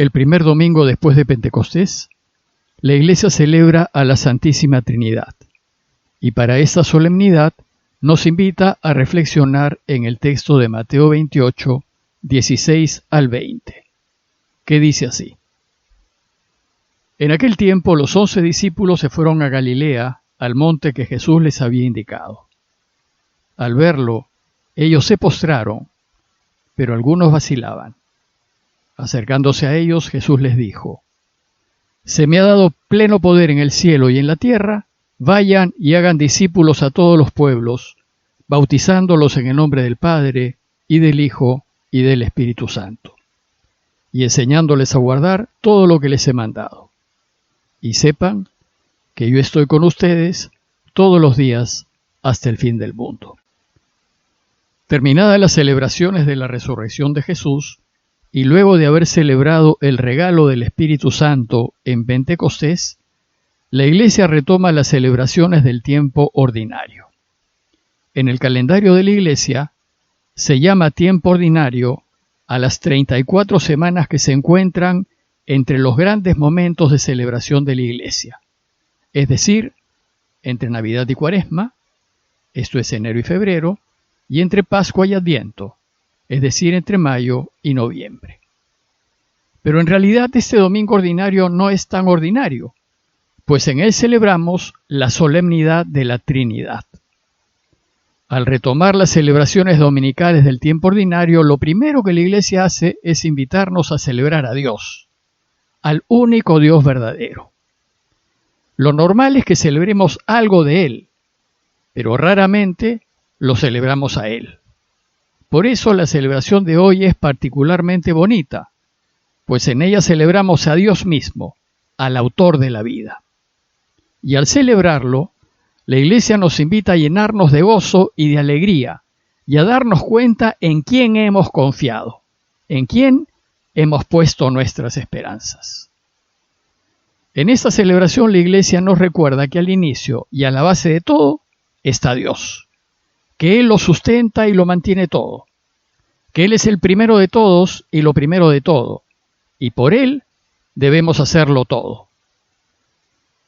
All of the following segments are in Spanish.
El primer domingo después de Pentecostés, la Iglesia celebra a la Santísima Trinidad, y para esta solemnidad nos invita a reflexionar en el texto de Mateo 28, 16 al 20, que dice así: En aquel tiempo los 11 discípulos se fueron a Galilea, al monte que Jesús les había indicado. Al verlo, ellos se postraron, pero algunos vacilaban. Acercándose a ellos, Jesús les dijo: Se me ha dado pleno poder en el cielo y en la tierra. Vayan y hagan discípulos a todos los pueblos, bautizándolos en el nombre del Padre, y del Hijo, y del Espíritu Santo, y enseñándoles a guardar todo lo que les he mandado. Y sepan que yo estoy con ustedes todos los días hasta el fin del mundo. Terminadas las celebraciones de la resurrección de Jesús, y luego de haber celebrado el regalo del Espíritu Santo en Pentecostés, la Iglesia retoma las celebraciones del tiempo ordinario. En el calendario de la Iglesia se llama tiempo ordinario a las 34 semanas que se encuentran entre los grandes momentos de celebración de la Iglesia, es decir, entre Navidad y Cuaresma, esto es enero y febrero, y entre Pascua y Adviento, es decir, entre mayo y noviembre. Pero en realidad este domingo ordinario no es tan ordinario, pues en él celebramos la solemnidad de la Trinidad. Al retomar las celebraciones dominicales del tiempo ordinario, lo primero que la Iglesia hace es invitarnos a celebrar a Dios, al único Dios verdadero. Lo normal es que celebremos algo de Él, pero raramente lo celebramos a Él. Por eso la celebración de hoy es particularmente bonita, pues en ella celebramos a Dios mismo, al autor de la vida. Y al celebrarlo, la Iglesia nos invita a llenarnos de gozo y de alegría, y a darnos cuenta en quién hemos confiado, en quién hemos puesto nuestras esperanzas. En esta celebración la Iglesia nos recuerda que al inicio y a la base de todo está Dios, que Él lo sustenta y lo mantiene todo, que Él es el primero de todos y lo primero de todo, y por Él debemos hacerlo todo.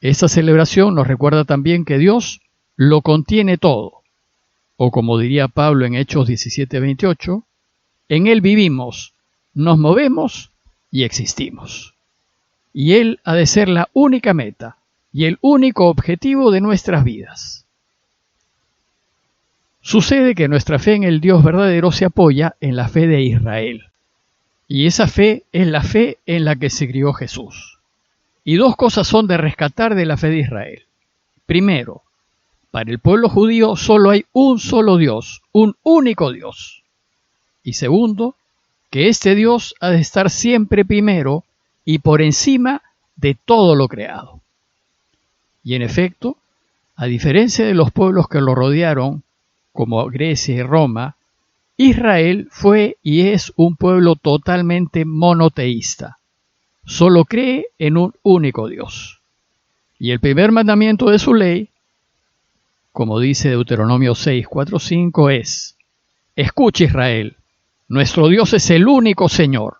Esta celebración nos recuerda también que Dios lo contiene todo, o como diría Pablo en Hechos 17:28, en Él vivimos, nos movemos y existimos. Y Él ha de ser la única meta y el único objetivo de nuestras vidas. Sucede que nuestra fe en el Dios verdadero se apoya en la fe de Israel, y esa fe es la fe en la que se crió Jesús. Y dos cosas son de rescatar de la fe de Israel. Primero, para el pueblo judío solo hay un solo Dios, un único Dios. Y segundo, que este Dios ha de estar siempre primero y por encima de todo lo creado. Y en efecto, a diferencia de los pueblos que lo rodearon, como Grecia y Roma, Israel fue y es un pueblo totalmente monoteísta. Solo cree en un único Dios. Y el primer mandamiento de su ley, como dice Deuteronomio 6, 4, 5, es: Escucha, Israel, nuestro Dios es el único Señor.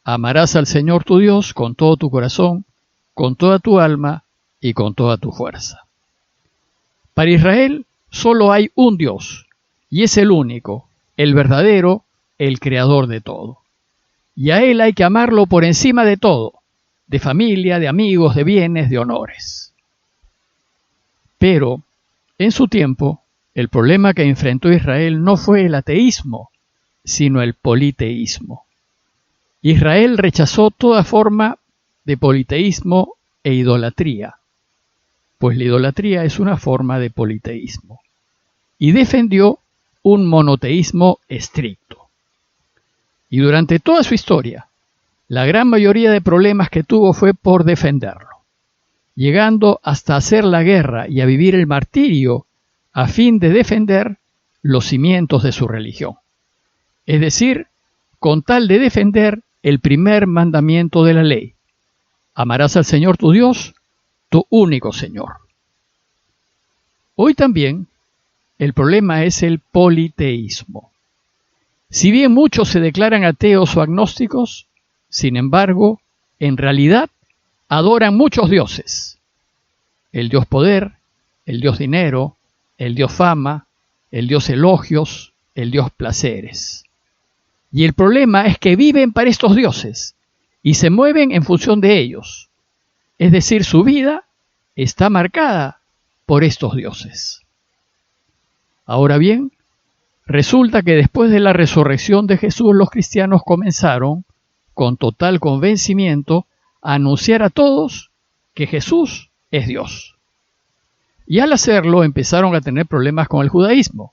Amarás al Señor tu Dios con todo tu corazón, con toda tu alma y con toda tu fuerza. Para Israel solo hay un Dios, y es el único, el verdadero, el creador de todo. Y a Él hay que amarlo por encima de todo, de familia, de amigos, de bienes, de honores. Pero, en su tiempo, el problema que enfrentó Israel no fue el ateísmo, sino el politeísmo. Israel rechazó toda forma de politeísmo e idolatría, pues la idolatría es una forma de politeísmo, y defendió un monoteísmo estricto. Y durante toda su historia, la gran mayoría de problemas que tuvo fue por defenderlo, llegando hasta hacer la guerra y a vivir el martirio a fin de defender los cimientos de su religión. Es decir, con tal de defender el primer mandamiento de la ley: amarás al Señor tu Dios, tu único Señor. Hoy también el problema es el politeísmo. Si bien muchos se declaran ateos o agnósticos, Sin embargo, en realidad, adoran muchos dioses. El dios poder, el dios dinero, el dios fama, el dios elogios, el dios placeres. Y el problema es que viven para estos dioses y se mueven en función de ellos. Es decir, su vida está marcada por estos dioses. Ahora bien, resulta que después de la resurrección de Jesús, los cristianos comenzaron, con total convencimiento, a anunciar a todos que Jesús es Dios. Y al hacerlo empezaron a tener problemas con el judaísmo,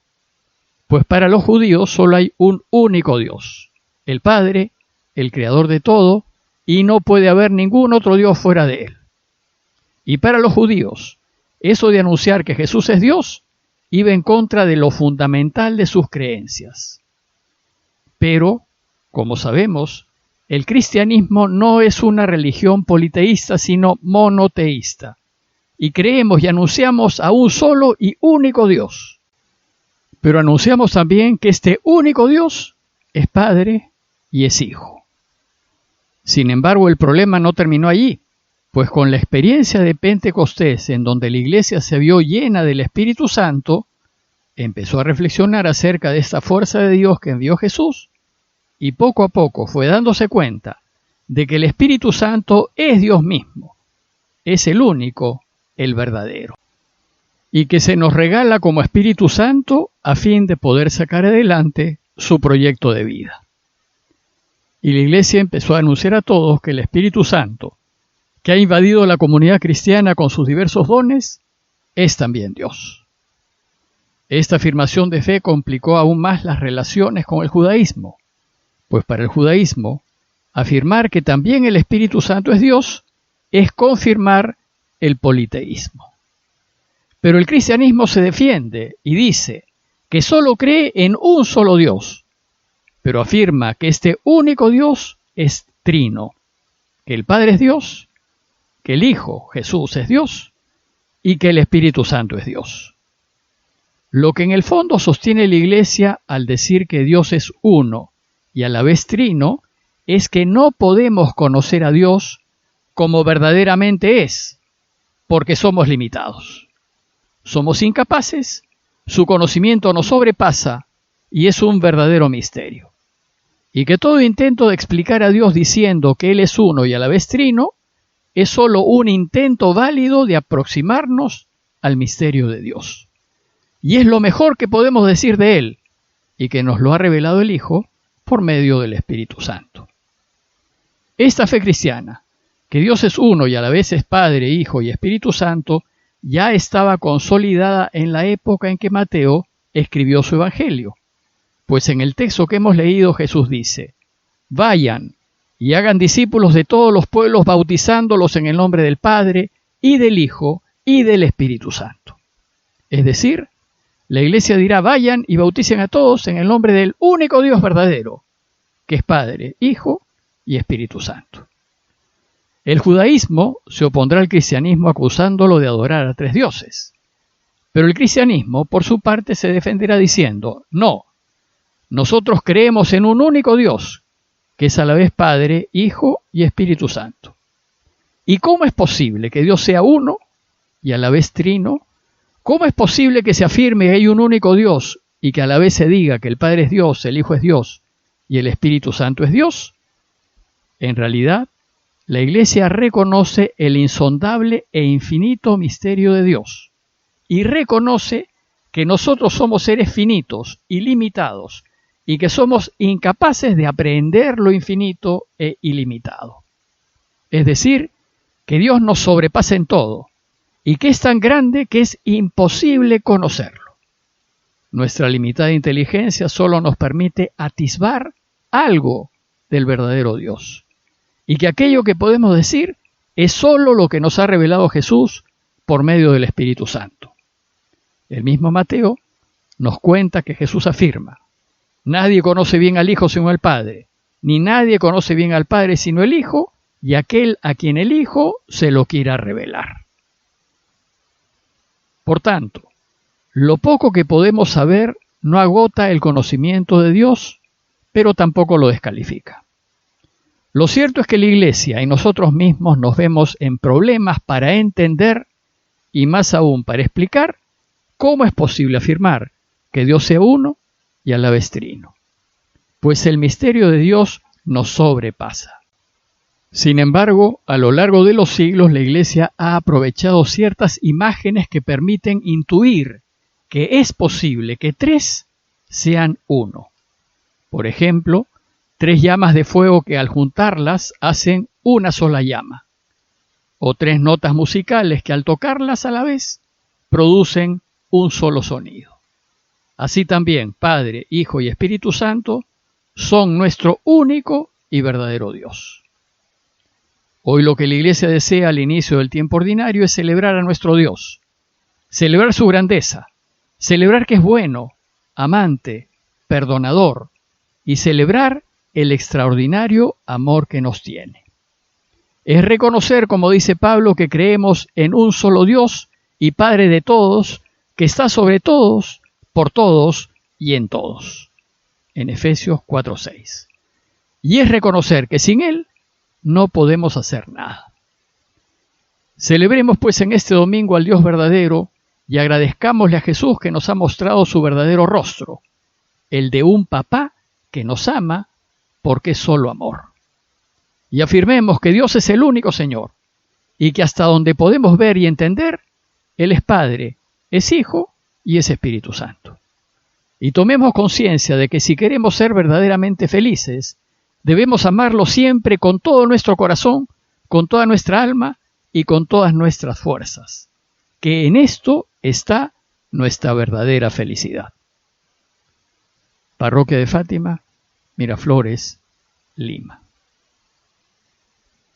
pues para los judíos solo hay un único Dios, el Padre, el creador de todo, y no puede haber ningún otro Dios fuera de él. Y para los judíos, eso de anunciar que Jesús es Dios iba en contra de lo fundamental de sus creencias. Pero, como sabemos, el cristianismo no es una religión politeísta, sino monoteísta, y creemos y anunciamos a un solo y único Dios. Pero anunciamos también que este único Dios es Padre y es Hijo. Sin embargo, el problema no terminó allí, pues con la experiencia de Pentecostés, en donde la iglesia se vio llena del Espíritu Santo, empezó a reflexionar acerca de esta fuerza de Dios que envió Jesús, y poco a poco fue dándose cuenta de que el Espíritu Santo es Dios mismo, es el único, el verdadero, y que se nos regala como Espíritu Santo a fin de poder sacar adelante su proyecto de vida. Y la iglesia empezó a anunciar a todos que el Espíritu Santo, que ha invadido la comunidad cristiana con sus diversos dones, es también Dios. Esta afirmación de fe complicó aún más las relaciones con el judaísmo, pues para el judaísmo, afirmar que también el Espíritu Santo es Dios es confirmar el politeísmo. Pero el cristianismo se defiende y dice que solo cree en un solo Dios, pero afirma que este único Dios es trino, que el Padre es Dios, que el Hijo, Jesús, es Dios y que el Espíritu Santo es Dios. Lo que en el fondo sostiene la Iglesia al decir que Dios es uno y a la vez trino es que no podemos conocer a Dios como verdaderamente es, porque somos limitados. Somos incapaces, su conocimiento nos sobrepasa y es un verdadero misterio. Y que todo intento de explicar a Dios diciendo que Él es uno y a la vez trino es solo un intento válido de aproximarnos al misterio de Dios. Y es lo mejor que podemos decir de Él, y que nos lo ha revelado el Hijo por medio del Espíritu Santo. Esta fe cristiana, que Dios es uno y a la vez es Padre, Hijo y Espíritu Santo, ya estaba consolidada en la época en que Mateo escribió su Evangelio. Pues en el texto que hemos leído Jesús dice: vayan y hagan discípulos de todos los pueblos, bautizándolos en el nombre del Padre, y del Hijo, y del Espíritu Santo. Es decir, la iglesia dirá: vayan y bauticen a todos en el nombre del único Dios verdadero, que es Padre, Hijo y Espíritu Santo. El judaísmo se opondrá al cristianismo acusándolo de adorar a tres dioses. Pero el cristianismo, por su parte, se defenderá diciendo: no, nosotros creemos en un único Dios, que es a la vez Padre, Hijo y Espíritu Santo. ¿Y cómo es posible que Dios sea uno y a la vez trino? ¿Cómo es posible que se afirme que hay un único Dios y que a la vez se diga que el Padre es Dios, el Hijo es Dios y el Espíritu Santo es Dios? En realidad, la Iglesia reconoce el insondable e infinito misterio de Dios y reconoce que nosotros somos seres finitos y limitados y que somos incapaces de aprehender lo infinito e ilimitado. Es decir, que Dios nos sobrepasa en todo y que es tan grande que es imposible conocerlo. Nuestra limitada inteligencia solo nos permite atisbar algo del verdadero Dios, y que aquello que podemos decir es solo lo que nos ha revelado Jesús por medio del Espíritu Santo. El mismo Mateo nos cuenta que Jesús afirma: nadie conoce bien al Hijo sino el Padre, ni nadie conoce bien al Padre sino el Hijo, y aquel a quien el Hijo se lo quiera revelar. Por tanto, lo poco que podemos saber no agota el conocimiento de Dios, pero tampoco lo descalifica. Lo cierto es que la Iglesia y nosotros mismos nos vemos en problemas para entender y más aún para explicar cómo es posible afirmar que Dios sea uno y a la vez trino. Pues el misterio de Dios nos sobrepasa. Sin embargo, a lo largo de los siglos la Iglesia ha aprovechado ciertas imágenes que permiten intuir que es posible que tres sean uno. Por ejemplo, tres llamas de fuego que al juntarlas hacen una sola llama. O tres notas musicales que al tocarlas a la vez producen un solo sonido. Así también Padre, Hijo y Espíritu Santo son nuestro único y verdadero Dios. Hoy lo que la Iglesia desea al inicio del tiempo ordinario es celebrar a nuestro Dios, celebrar su grandeza, celebrar que es bueno, amante, perdonador y celebrar el extraordinario amor que nos tiene. Es reconocer, como dice Pablo, que creemos en un solo Dios y Padre de todos, que está sobre todos, por todos y en todos. En Efesios 4:6. Y es reconocer que sin Él no podemos hacer nada. Celebremos pues en este domingo al Dios verdadero y agradezcámosle a Jesús que nos ha mostrado su verdadero rostro, el de un papá que nos ama porque es solo amor. Y afirmemos que Dios es el único Señor y que hasta donde podemos ver y entender, Él es Padre, es Hijo y es Espíritu Santo. Y tomemos conciencia de que si queremos ser verdaderamente felices, debemos amarlo siempre con todo nuestro corazón, con toda nuestra alma y con todas nuestras fuerzas, que en esto está nuestra verdadera felicidad. Parroquia de Fátima, Miraflores, Lima.